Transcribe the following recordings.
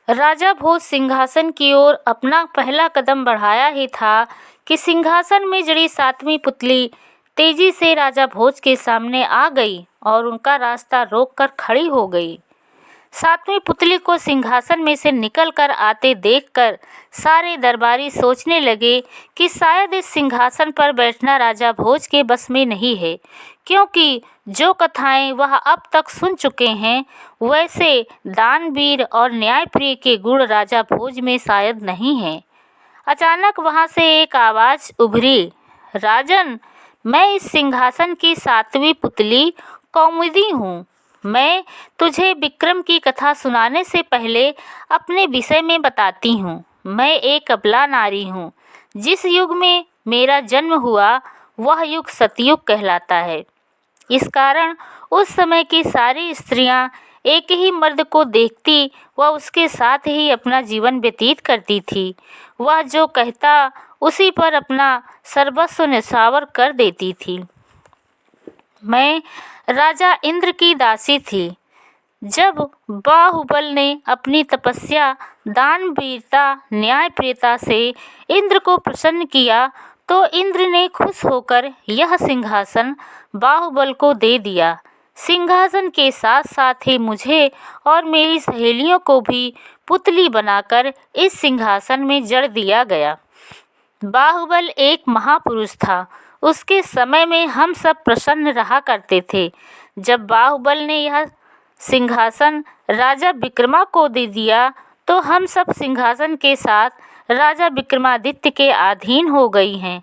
राजा भोज सिंहासन की ओर अपना पहला कदम बढ़ाया ही था कि सिंहासन में जड़ी सातवीं पुतली तेजी से राजा भोज के सामने आ गई और उनका रास्ता रोककर खड़ी हो गई। सातवीं पुतली को सिंहासन में से निकलकर आते देखकर सारे दरबारी सोचने लगे कि शायद इस सिंहासन पर बैठना राजा भोज के बस में नहीं है, क्योंकि जो कथाएं वह अब तक सुन चुके हैं वैसे दानवीर और न्यायप्रिय के गुण राजा भोज में शायद नहीं हैं। अचानक वहां से एक आवाज उभरी, राजन, मैं इस सिंहासन की सातवीं पुतली कौमुदी हूँ। मैं तुझे विक्रम की कथा सुनाने से पहले अपने विषय में बताती हूँ। मैं एक अबला नारी हूँ। जिस युग में मेरा जन्म हुआ वह युग सतयुग कहलाता है। इस कारण उस समय की सारी स्त्रियां एक ही मर्द को देखती व उसके साथ ही अपना जीवन व्यतीत करती थी। वह जो कहता उसी पर अपना सर्वस्व न्यौछावर कर देती थी। मैं राजा इंद्र की दासी थी। जब बाहुबल ने अपनी तपस्या, दानवीरता, न्यायप्रियता से इंद्र को प्रसन्न किया तो इंद्र ने खुश होकर यह सिंहासन बाहुबल को दे दिया। सिंहासन के साथ साथ ही मुझे और मेरी सहेलियों को भी पुतली बनाकर इस सिंहासन में जड़ दिया गया। बाहुबल एक महापुरुष था। उसके समय में हम सब प्रसन्न रहा करते थे। जब बाहुबल ने यह सिंहासन राजा विक्रमा को दे दिया तो हम सब सिंहासन के साथ राजा विक्रमादित्य के अधीन हो गई हैं।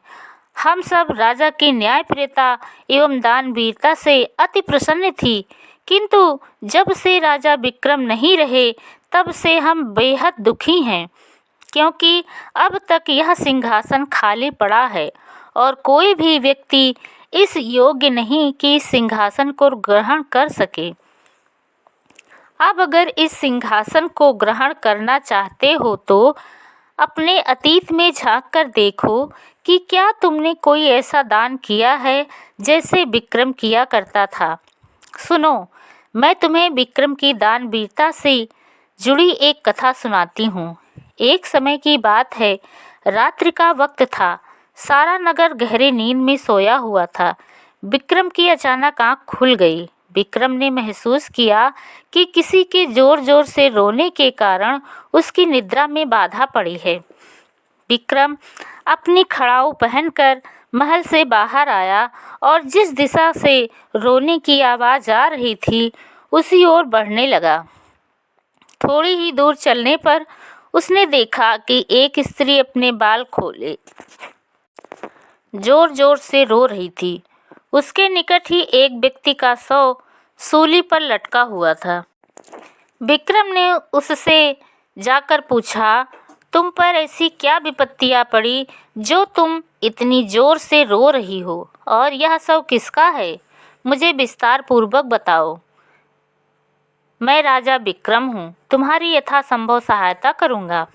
हम सब राजा की न्यायप्रियता एवं दानवीरता से अति प्रसन्न थी, किंतु जब से राजा विक्रम नहीं रहे तब से हम बेहद दुखी हैं, क्योंकि अब तक यह सिंहासन खाली पड़ा है और कोई भी व्यक्ति इस योग्य नहीं कि इस सिंहासन को ग्रहण कर सके। अब अगर इस सिंहासन को ग्रहण करना चाहते हो तो अपने अतीत में झांक कर देखो कि क्या तुमने कोई ऐसा दान किया है जैसे विक्रम किया करता था। सुनो, मैं तुम्हें विक्रम की दानवीरता से जुड़ी एक कथा सुनाती हूँ। एक समय की बात है, रात्रि का वक्त था। सारा नगर गहरे नींद में सोया हुआ था। विक्रम की अचानक आंख खुल गई। विक्रम ने महसूस किया कि किसी के जोर जोर से रोने के कारण उसकी निद्रा में बाधा पड़ी है। विक्रम अपनी खड़ाऊ पहनकर महल से बाहर आया और जिस दिशा से रोने की आवाज़ आ रही थी उसी ओर बढ़ने लगा। थोड़ी ही दूर चलने पर उसने देखा कि एक स्त्री अपने बाल खोले जोर जोर से रो रही थी। उसके निकट ही एक व्यक्ति का शव सूली पर लटका हुआ था। विक्रम ने उससे जाकर पूछा, तुम पर ऐसी क्या विपत्तियां पड़ी जो तुम इतनी जोर से रो रही हो, और यह शव किसका है? मुझे विस्तार पूर्वक बताओ। मैं राजा विक्रम हूँ, तुम्हारी यथासंभव सहायता करूँगा।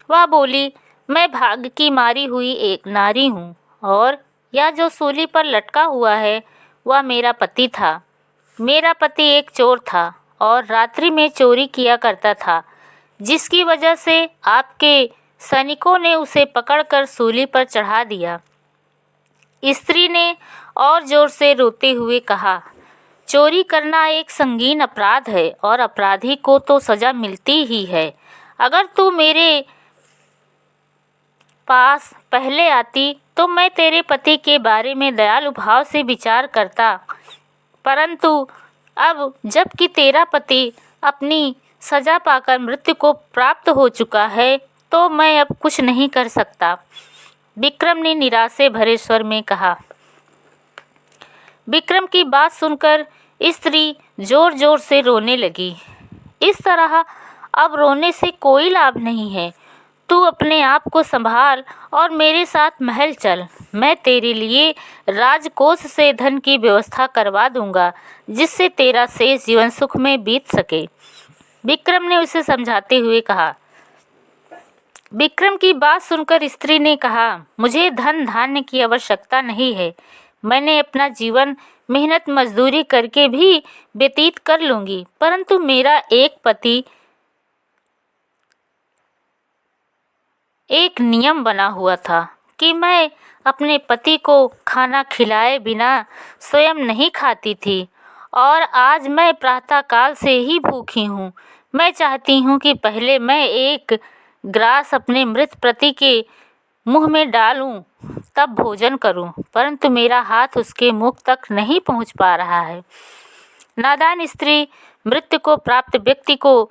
वह बोली, मैं भाग्य की मारी हुई एक नारी हूँ और यह जो सूली पर लटका हुआ है वह मेरा पति था। मेरा पति एक चोर था और रात्रि में चोरी किया करता था, जिसकी वजह से आपके सैनिकों ने उसे पकड़कर सूली पर चढ़ा दिया। स्त्री ने और जोर से रोते हुए कहा, चोरी करना एक संगीन अपराध है और अपराधी को तो सजा मिलती ही है। अगर तू मेरे पास पहले आती तो मैं तेरे पति के बारे में दयालु भाव से विचार करता, परंतु अब जबकि तेरा पति अपनी सजा पाकर मृत्यु को प्राप्त हो चुका है तो मैं अब कुछ नहीं कर सकता। विक्रम ने निराश से भरे स्वर में कहा। विक्रम की बात सुनकर स्त्री जोर जोर से रोने लगी। इस तरह अब रोने से कोई लाभ नहीं है। तू अपने आप को संभाल और मेरे साथ महल चल। मैं तेरे लिए राजकोष से धन की व्यवस्था करवा दूंगा, जिससे तेरा शेष जीवन सुख में बीत सके। विक्रम ने उसे समझाते हुए कहा। विक्रम की बात सुनकर स्त्री ने कहा, मुझे धन धान्य की आवश्यकता नहीं है। मैंने अपना जीवन मेहनत मजदूरी करके भी व्यतीत कर लूँगी, परंतु मेरा एक पति एक नियम बना हुआ था कि मैं अपने पति को खाना खिलाए बिना स्वयं नहीं खाती थी और आज मैं प्रातःकाल से ही भूखी हूँ। मैं चाहती हूँ कि पहले मैं एक ग्रास अपने मृत पति के मुँह में डालूं, तब भोजन करूं, परंतु मेरा हाथ उसके मुख तक नहीं पहुँच पा रहा है। नादान स्त्री मृत्यु को प्राप्त व्यक्ति को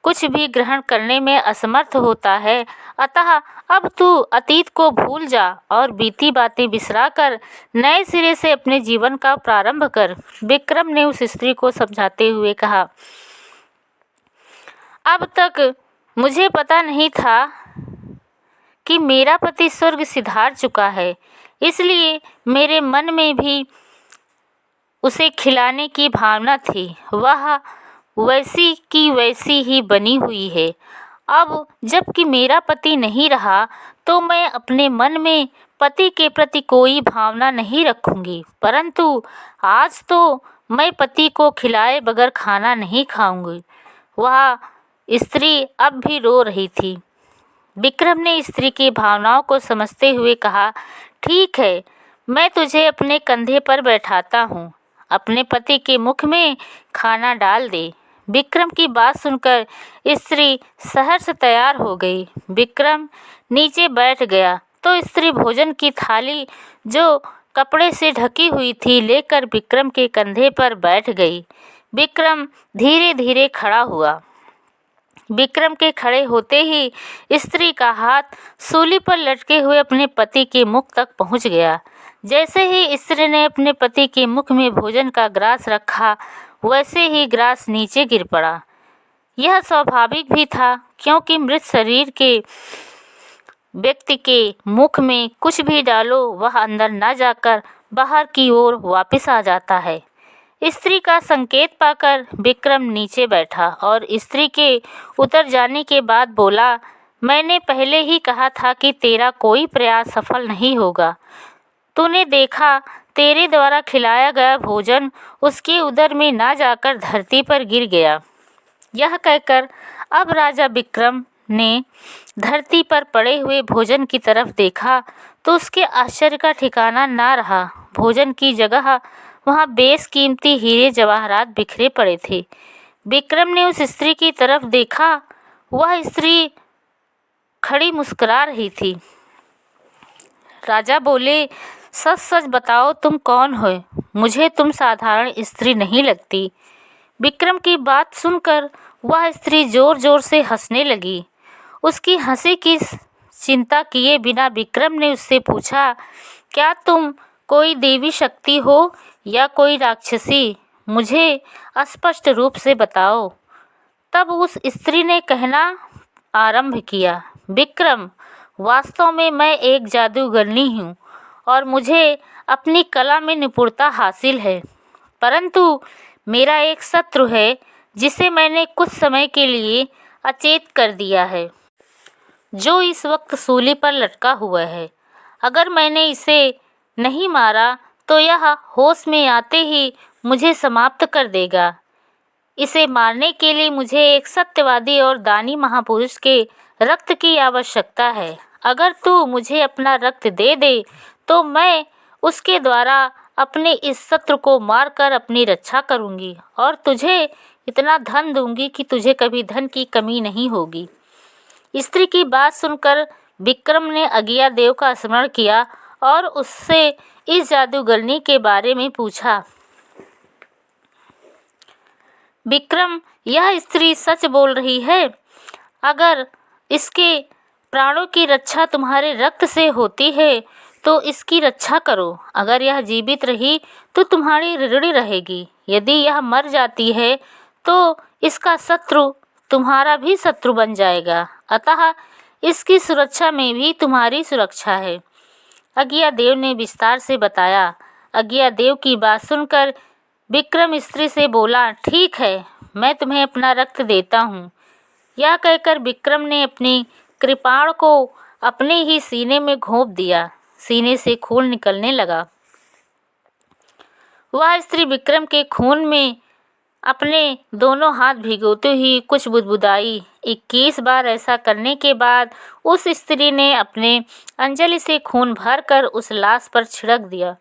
कुछ भी ग्रहण करने में असमर्थ होता है। अतः अब तू अतीत को भूल जा और बीती बातें बिसराकर नए सिरे से अपने जीवन का प्रारंभ कर। विक्रम ने उस स्त्री को समझाते हुए कहा, अब तक मुझे पता नहीं था कि मेरा पति स्वर्ग सिधार चुका है, इसलिए मेरे मन में भी उसे खिलाने की भावना थी। वह वैसी की वैसी ही बनी हुई है। अब जबकि मेरा पति नहीं रहा तो मैं अपने मन में पति के प्रति कोई भावना नहीं रखूंगी, परंतु आज तो मैं पति को खिलाए बगैर खाना नहीं खाऊंगी। वह स्त्री अब भी रो रही थी। विक्रम ने स्त्री की भावनाओं को समझते हुए कहा, ठीक है, मैं तुझे अपने कंधे पर बैठाता हूँ, अपने पति के मुख में खाना डाल दे। विक्रम की बात सुनकर स्त्री सहर्ष तैयार हो गई। विक्रम नीचे बैठ गया तो स्त्री भोजन की थाली जो कपड़े से ढकी हुई थी लेकर विक्रम के कंधे पर बैठ गई। विक्रम धीरे धीरे खड़ा हुआ। विक्रम के खड़े होते ही स्त्री का हाथ सूली पर लटके हुए अपने पति के मुख तक पहुंच गया। जैसे ही स्त्री ने अपने पति के मुख में भोजन का ग्रास रखा, वैसे ही ग्रास नीचे गिर पड़ा। यह स्वाभाविक भी था, क्योंकि मृत शरीर के व्यक्ति के मुख में कुछ भी डालो वह अंदर न जाकर बाहर की ओर वापस आ जाता है। स्त्री का संकेत पाकर विक्रम नीचे बैठा और स्त्री के उतर जाने के बाद बोला, मैंने पहले ही कहा था कि तेरा कोई प्रयास सफल नहीं होगा। तूने देखा, तेरे द्वारा खिलाया गया भोजन उसके उदर में ना जाकर धरती पर गिर गया। यह कहकर अब राजा विक्रम ने धरती पर पड़े हुए भोजन की तरफ देखा तो उसके आश्चर्य का ठिकाना ना रहा। भोजन की जगह वहाँ बेशकीमती हीरे जवाहरात बिखरे पड़े थे। विक्रम ने उस स्त्री की तरफ देखा। वह स्त्री खड़ी मुस्कुरा रही थी। राजा बोले, सच सच बताओ, तुम कौन हो? मुझे तुम साधारण स्त्री नहीं लगती। विक्रम की बात सुनकर वह स्त्री जोर जोर से हंसने लगी। उसकी हंसी की चिंता किए बिना विक्रम ने उससे पूछा, क्या तुम कोई देवी शक्ति हो या कोई राक्षसी? मुझे स्पष्ट रूप से बताओ। तब उस स्त्री ने कहना आरंभ किया, विक्रम, वास्तव में मैं एक जादूगरनी हूँ और मुझे अपनी कला में निपुणता हासिल है, परंतु मेरा एक शत्रु है जिसे मैंने कुछ समय के लिए अचेत कर दिया है, जो इस वक्त सूली पर लटका हुआ है। अगर मैंने इसे नहीं मारा तो यह होश में आते ही मुझे समाप्त कर देगा। इसे मारने के लिए मुझे एक सत्यवादी और दानी महापुरुष के रक्त की आवश्यकता है। अगर तू मुझे अपना रक्त दे दे तो मैं उसके द्वारा अपने इस शत्रु को मारकर अपनी रक्षा करूंगी और तुझे इतना धन दूंगी कि तुझे कभी धन की कमी नहीं होगी। स्त्री की बात सुनकर विक्रम ने अगिया देव का स्मरण किया और उससे इस जादूगरनी के बारे में पूछा। विक्रम, यह स्त्री सच बोल रही है। अगर इसके प्राणों की रक्षा तुम्हारे रक्त से होती है तो इसकी रक्षा करो। अगर यह जीवित रही तो तुम्हारी ऋणी रहेगी। यदि यह मर जाती है तो इसका शत्रु तुम्हारा भी शत्रु बन जाएगा। अतः इसकी सुरक्षा में भी तुम्हारी सुरक्षा है। अगिया देव ने विस्तार से बताया। अगिया देव की बात सुनकर विक्रम स्त्री से बोला, ठीक है, मैं तुम्हें अपना रक्त देता हूँ। यह कहकर विक्रम ने अपनी कृपाण को अपने ही सीने में घोंप दिया। सीने से खून निकलने लगा। वह स्त्री विक्रम के खून में अपने दोनों हाथ भिगोते हुए कुछ बुदबुदाई। 21 बार ऐसा करने के बाद उस स्त्री ने अपने अंजलि से खून भरकर उस लाश पर छिड़क दिया।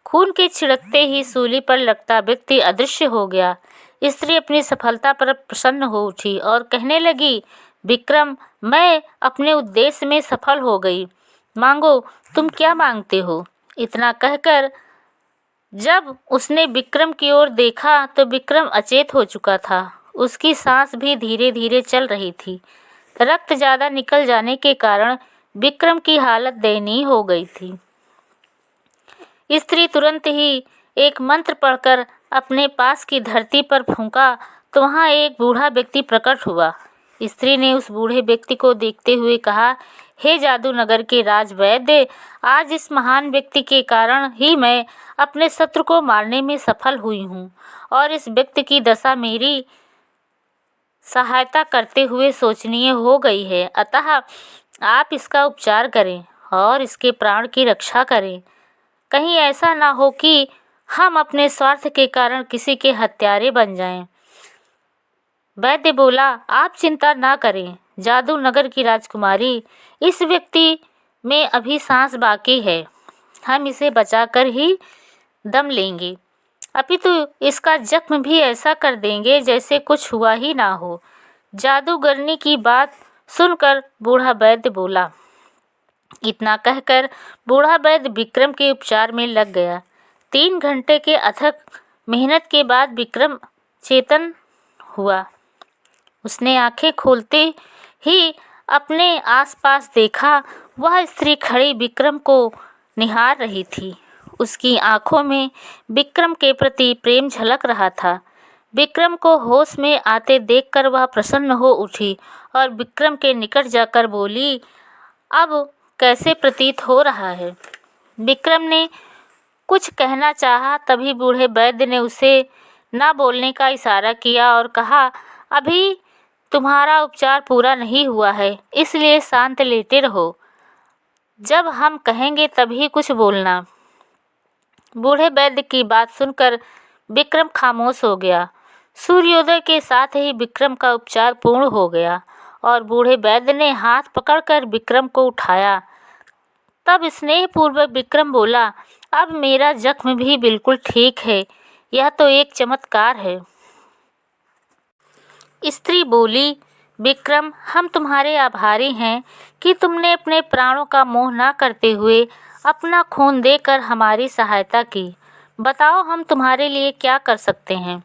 खून के छिड़कते ही सूली पर लगता व्यक्ति अदृश्य हो गया। स्त्री अपनी सफलता पर प्रसन्न हो उठी और कहने लगी, विक्रम, मैं अपने उद्देश्य में सफल हो गई। मांगो, तुम क्या मांगते हो? इतना कहकर जब उसने विक्रम की ओर देखा तो विक्रम अचेत हो चुका था। उसकी सांस भी धीरे धीरे चल रही थी। रक्त ज़्यादा निकल जाने के कारण विक्रम की हालत दयनीय हो गई थी। स्त्री तुरंत ही एक मंत्र पढ़कर अपने पास की धरती पर फूंका तो वहाँ एक बूढ़ा व्यक्ति प्रकट हुआ। स्त्री ने उस बूढ़े व्यक्ति को देखते हुए कहा, हे जादूनगर के राजवैद्य, आज इस महान व्यक्ति के कारण ही मैं अपने शत्रु को मारने में सफल हुई हूँ और इस व्यक्ति की दशा मेरी सहायता करते हुए शोचनीय हो गई है। अतः आप इसका उपचार करें और इसके प्राण की रक्षा करें। कहीं ऐसा ना हो कि हम अपने स्वार्थ के कारण किसी के हत्यारे बन जाएं। वैद्य बोला, आप चिंता ना करें जादूनगर की राजकुमारी, इस व्यक्ति में अभी सांस बाकी है। हम इसे बचाकर ही दम लेंगे, अपितु इसका जख्म भी ऐसा कर देंगे जैसे कुछ हुआ ही ना हो। जादूगरनी की बात सुनकर बूढ़ा वैद्य बोला। इतना कहकर बूढ़ा वैद्य विक्रम के उपचार में लग गया। 3 घंटे के अथक मेहनत के बाद विक्रम चेतन हुआ। उसने आंखें खोलते ही अपने आसपास देखा। वह स्त्री खड़ी विक्रम को निहार रही थी। उसकी आंखों में विक्रम के प्रति प्रेम झलक रहा था। विक्रम को होश में आते देखकर वह प्रसन्न हो उठी और विक्रम के निकट जाकर बोली, अब कैसे प्रतीत हो रहा है? विक्रम ने कुछ कहना चाहा, तभी बूढ़े वैद्य ने उसे ना बोलने का इशारा किया और कहा, अभी तुम्हारा उपचार पूरा नहीं हुआ है, इसलिए शांत लेटे रहो। जब हम कहेंगे तभी कुछ बोलना। बूढ़े वैद्य की बात सुनकर विक्रम खामोश हो गया। सूर्योदय के साथ ही विक्रम का उपचार पूर्ण हो गया और बूढ़े वैद्य ने हाथ पकड़कर विक्रम को उठाया। तब स्नेहपूर्वक विक्रम बोला, अब मेरा जख्म भी बिल्कुल ठीक है। यह तो एक चमत्कार है। स्त्री बोली, विक्रम, हम तुम्हारे आभारी हैं कि तुमने अपने प्राणों का मोह ना करते हुए अपना खून देकर हमारी सहायता की। बताओ, हम तुम्हारे लिए क्या कर सकते हैं?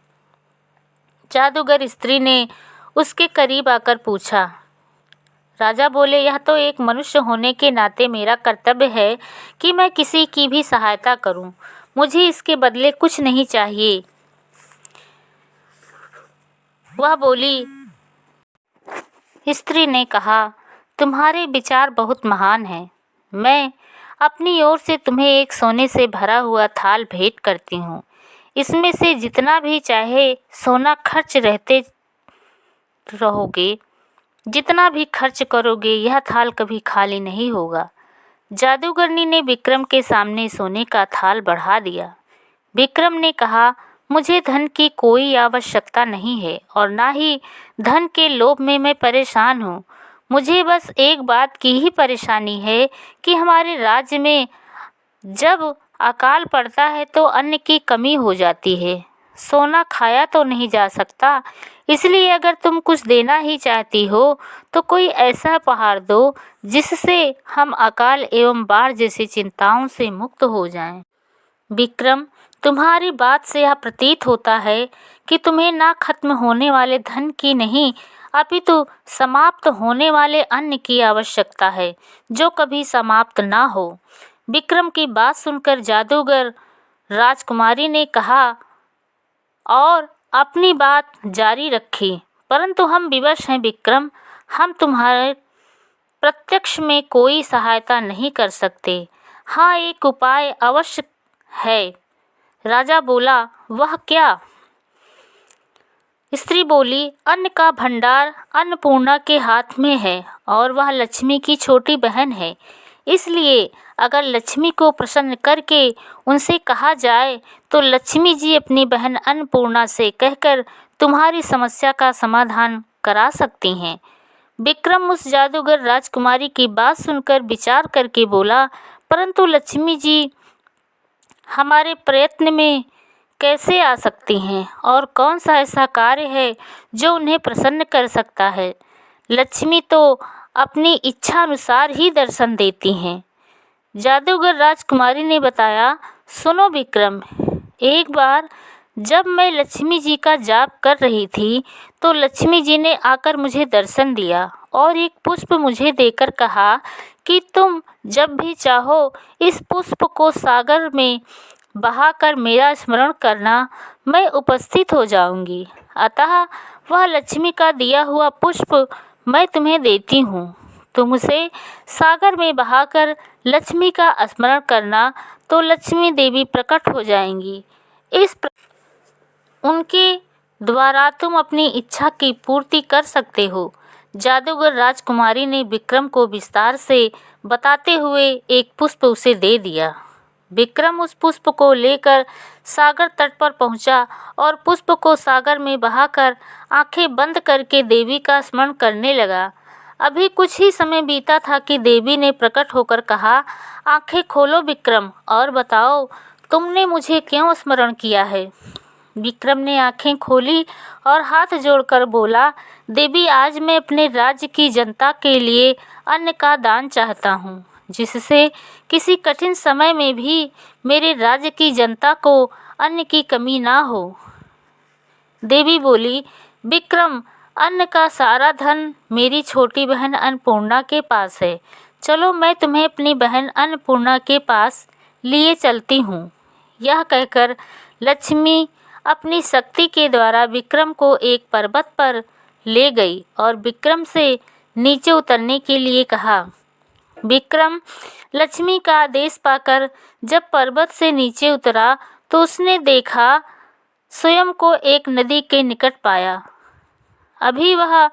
जादूगर स्त्री ने उसके करीब आकर पूछा। राजा बोले, यह तो एक मनुष्य होने के नाते मेरा कर्तव्य है कि मैं किसी की भी सहायता करूं। मुझे इसके बदले कुछ नहीं चाहिए। वह बोली। स्त्री ने कहा, तुम्हारे विचार बहुत महान हैं। मैं अपनी ओर से तुम्हें एक सोने से भरा हुआ थाल भेंट करती हूँ। इसमें से जितना भी चाहे सोना खर्च रहते रहोगे, जितना भी खर्च करोगे, यह थाल कभी खाली नहीं होगा। जादूगरनी ने विक्रम के सामने सोने का थाल बढ़ा दिया। विक्रम ने कहा, मुझे धन की कोई आवश्यकता नहीं है और ना ही धन के लोभ में मैं परेशान हूँ। मुझे बस एक बात की ही परेशानी है कि हमारे राज्य में जब अकाल पड़ता है तो अन्न की कमी हो जाती है। सोना खाया तो नहीं जा सकता, इसलिए अगर तुम कुछ देना ही चाहती हो तो कोई ऐसा उपहार दो जिससे हम अकाल एवं बाढ़ जैसी चिंताओं से मुक्त हो जाएं। विक्रम, तुम्हारी बात से यह प्रतीत होता है कि तुम्हें ना खत्म होने वाले धन की नहीं, अपितु समाप्त होने वाले अन्न की आवश्यकता है, जो कभी समाप्त ना हो। विक्रम की बात सुनकर जादूगर राजकुमारी ने कहा और अपनी बात जारी रखी, परंतु हम विवश हैं विक्रम, हम तुम्हारे प्रत्यक्ष में कोई सहायता नहीं कर सकते। हाँ, एक उपाय अवश्य है। राजा बोला, वह क्या? स्त्री बोली, अन्न का भंडार अन्नपूर्णा के हाथ में है और वह लक्ष्मी की छोटी बहन है। इसलिए अगर लक्ष्मी को प्रसन्न करके उनसे कहा जाए तो लक्ष्मी जी अपनी बहन अन्नपूर्णा से कहकर तुम्हारी समस्या का समाधान करा सकती हैं। विक्रम उस जादूगर राजकुमारी की बात सुनकर विचार करके बोला, परंतु लक्ष्मी जी हमारे प्रयत्न में कैसे आ सकती हैं और कौन सा ऐसा कार्य है जो उन्हें प्रसन्न कर सकता है। लक्ष्मी तो अपनी इच्छा अनुसार ही दर्शन देती हैं। जादूगर राजकुमारी ने बताया, सुनो विक्रम, एक बार जब मैं लक्ष्मी जी का जाप कर रही थी तो लक्ष्मी जी ने आकर मुझे दर्शन दिया और एक पुष्प मुझे देकर कहा कि तुम जब भी चाहो इस पुष्प को सागर में बहाकर मेरा स्मरण करना, मैं उपस्थित हो जाऊंगी। अतः वह लक्ष्मी का दिया हुआ पुष्प मैं तुम्हें देती हूँ। तुम उसे सागर में बहाकर लक्ष्मी का स्मरण करना तो लक्ष्मी देवी प्रकट हो जाएंगी। उनके द्वारा तुम अपनी इच्छा की पूर्ति कर सकते हो। जादूगर राजकुमारी ने विक्रम को विस्तार से बताते हुए एक पुष्प उसे दे दिया। विक्रम उस पुष्प को लेकर सागर तट पर पहुंचा और पुष्प को सागर में बहाकर आंखें बंद करके देवी का स्मरण करने लगा। अभी कुछ ही समय बीता था कि देवी ने प्रकट होकर कहा, आंखें खोलो विक्रम और बताओ तुमने मुझे क्यों स्मरण किया है। विक्रम ने आंखें खोली और हाथ जोड़कर बोला, देवी, आज मैं अपने राज्य की जनता के लिए अन्न का दान चाहता हूँ, जिससे किसी कठिन समय में भी मेरे राज्य की जनता को अन्न की कमी ना हो। देवी बोली, विक्रम, अन्न का सारा धन मेरी छोटी बहन अन्नपूर्णा के पास है। चलो मैं तुम्हें अपनी बहन अन्नपूर्णा के पास लिए चलती हूँ। यह कहकर लक्ष्मी अपनी शक्ति के द्वारा विक्रम को एक पर्वत पर ले गई और विक्रम से नीचे उतरने के लिए कहा। विक्रम लक्ष्मी का आदेश पाकर जब पर्वत से नीचे उतरा तो उसने देखा स्वयं को एक नदी के निकट पाया। अभी वह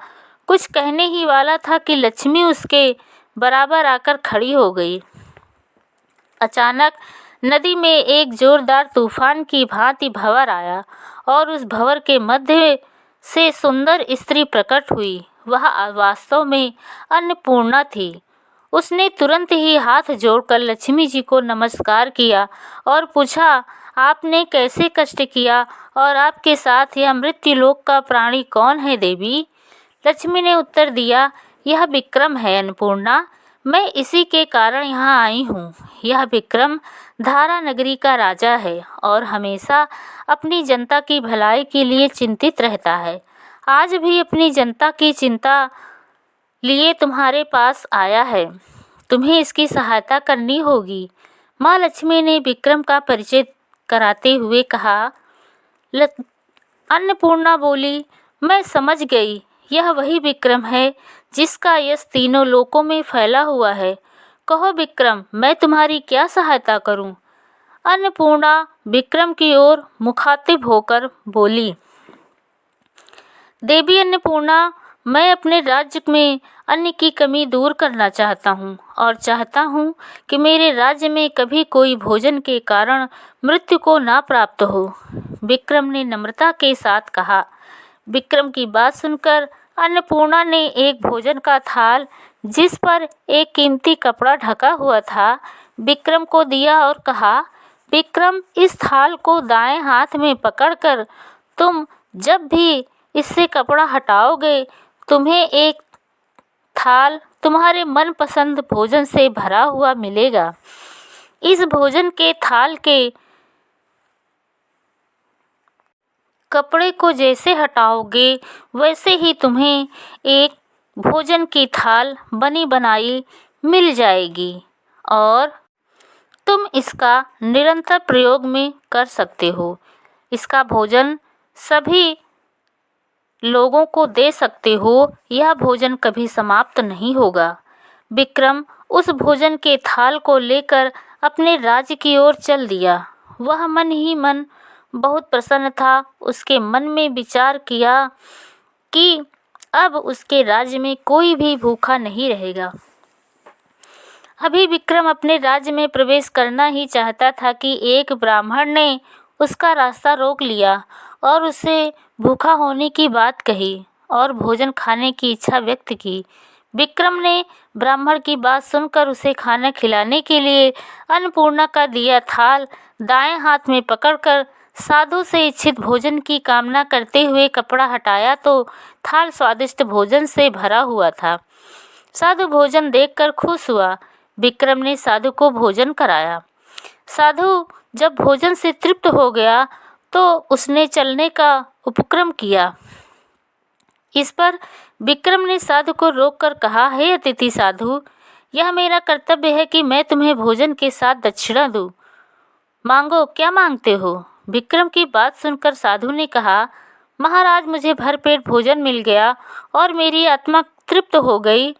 कुछ कहने ही वाला था कि लक्ष्मी उसके बराबर आकर खड़ी हो गई। अचानक नदी में एक जोरदार तूफान की भांति भंवर आया और उस भंवर के मध्य से सुंदर स्त्री प्रकट हुई। वह वास्तव में अन्नपूर्णा थी। उसने तुरंत ही हाथ जोड़कर लक्ष्मी जी को नमस्कार किया और पूछा, आपने कैसे कष्ट किया और आपके साथ यह मृत्युलोक का प्राणी कौन है देवी। लक्ष्मी ने उत्तर दिया, यह विक्रम है अन्नपूर्णा, मैं इसी के कारण यहाँ आई हूँ। यह विक्रम धारा नगरी का राजा है और हमेशा अपनी जनता की भलाई के लिए चिंतित रहता है। आज भी अपनी जनता की चिंता लिए तुम्हारे पास आया है। तुम्हें इसकी सहायता करनी होगी। माँ लक्ष्मी ने विक्रम का परिचय कराते हुए कहा। अन्नपूर्णा बोली, मैं समझ गई, यह वही विक्रम है जिसका यश तीनों लोकों में फैला हुआ है। कहो विक्रम, मैं तुम्हारी क्या सहायता करूं? अन्नपूर्णा विक्रम की ओर मुखातिब होकर बोली, देवी अन्नपूर्णा, मैं अपने राज्य में अन्न की कमी दूर करना चाहता हूँ और चाहता हूँ कि मेरे राज्य में कभी कोई भोजन के कारण मृत्यु को ना प्राप्त हो। विक्रम ने नम्रता के साथ कहा। विक्रम की बात सुनकर अन्नपूर्णा ने एक भोजन का थाल जिस पर एक कीमती कपड़ा ढका हुआ था विक्रम को दिया और कहा, विक्रम, इस थाल को दाएं हाथ में पकड़कर तुम जब भी इससे कपड़ा हटाओगे तुम्हें एक थाल तुम्हारे मनपसंद भोजन से भरा हुआ मिलेगा। इस भोजन के थाल के कपड़े को जैसे हटाओगे वैसे ही तुम्हें एक भोजन की थाल बनी बनाई मिल जाएगी और तुम इसका निरंतर प्रयोग में कर सकते हो। इसका भोजन सभी लोगों को दे सकते हो। यह भोजन कभी समाप्त नहीं होगा। विक्रम उस भोजन के थाल को लेकर अपने राज्य की ओर चल दिया। वह मन ही मन बहुत प्रसन्न था। उसके मन में विचार किया कि अब उसके राज्य में कोई भी भूखा नहीं रहेगा। अभी विक्रम अपने राज्य में प्रवेश करना ही चाहता था कि एक ब्राह्मण ने उसका रास्ता रोक लिया और उसे भूखा होने की बात कही और भोजन खाने की इच्छा व्यक्त की। विक्रम ने ब्राह्मण की बात सुनकर उसे खाना खिलाने के लिए अन्नपूर्णा का दिया थाल दाएं हाथ में पकड़कर साधु से इच्छित भोजन की कामना करते हुए कपड़ा हटाया तो थाल स्वादिष्ट भोजन से भरा हुआ था। साधु भोजन देखकर खुश हुआ। विक्रम ने साधु को भोजन कराया। साधु जब भोजन से तृप्त हो गया तो उसने चलने का उपक्रम किया। इस पर विक्रम ने साधु को रोककर कहा, हे अतिथि साधु, यह मेरा कर्तव्य है कि मैं तुम्हें भोजन के साथ दक्षिणा दूं। मांगो, क्या मांगते हो? विक्रम की बात सुनकर साधु ने कहा, महाराज, मुझे भरपेट भोजन मिल गया और मेरी आत्मा तृप्त हो गई।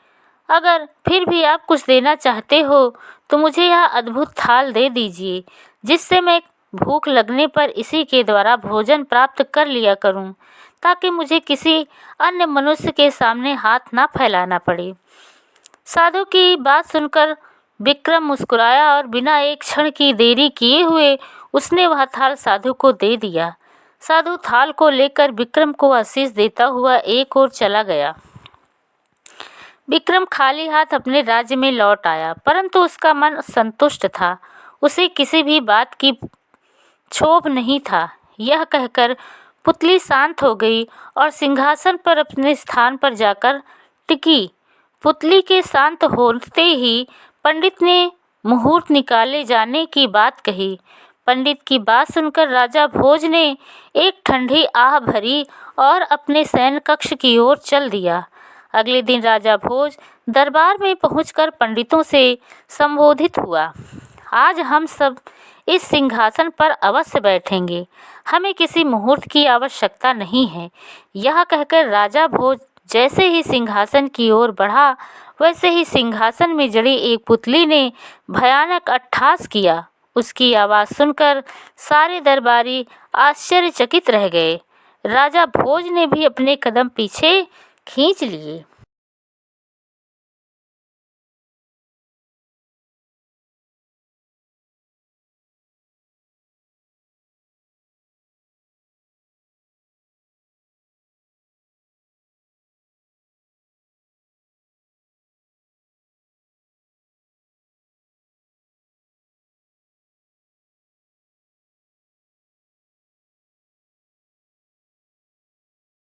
अगर फिर भी आप कुछ देना चाहते हो तो मुझे यह अद्भुत थाल दे दीजिए, जिससे मैं भूख लगने पर इसी के द्वारा भोजन प्राप्त कर लिया करूं, ताकि मुझे किसी अन्य मनुष्य के सामने हाथ ना फैलाना पड़े। साधु की बात सुनकर विक्रम मुस्कुराया और बिना एक क्षण की देरी किए हुए उसने वह थाल साधु को दे दिया। साधु थाल को लेकर विक्रम को आशीष देता हुआ एक ओर चला गया। विक्रम खाली हाथ अपने राज्य में लौट आया, परंतु उसका मन संतुष्ट था। उसे किसी भी बात की क्षोभ नहीं था। यह कहकर पुतली शांत हो गई और सिंहासन पर अपने स्थान पर जाकर टिकी। पुतली के शांत होते ही पंडित ने मुहूर्त निकाले जाने की बात कही। पंडित की बात सुनकर राजा भोज ने एक ठंडी आह भरी और अपने शयन कक्ष की ओर चल दिया। अगले दिन राजा भोज दरबार में पहुंचकर पंडितों से संबोधित हुआ। आज हम सब इस सिंहासन पर अवश्य बैठेंगे, हमें किसी मुहूर्त की आवश्यकता नहीं है। यह कहकर राजा भोज जैसे ही सिंहासन की ओर बढ़ा, वैसे ही सिंहासन में जड़ी एक पुतली ने भयानक अट्टहास किया। उसकी आवाज़ सुनकर सारे दरबारी आश्चर्यचकित रह गए। राजा भोज ने भी अपने कदम पीछे खींच लिए।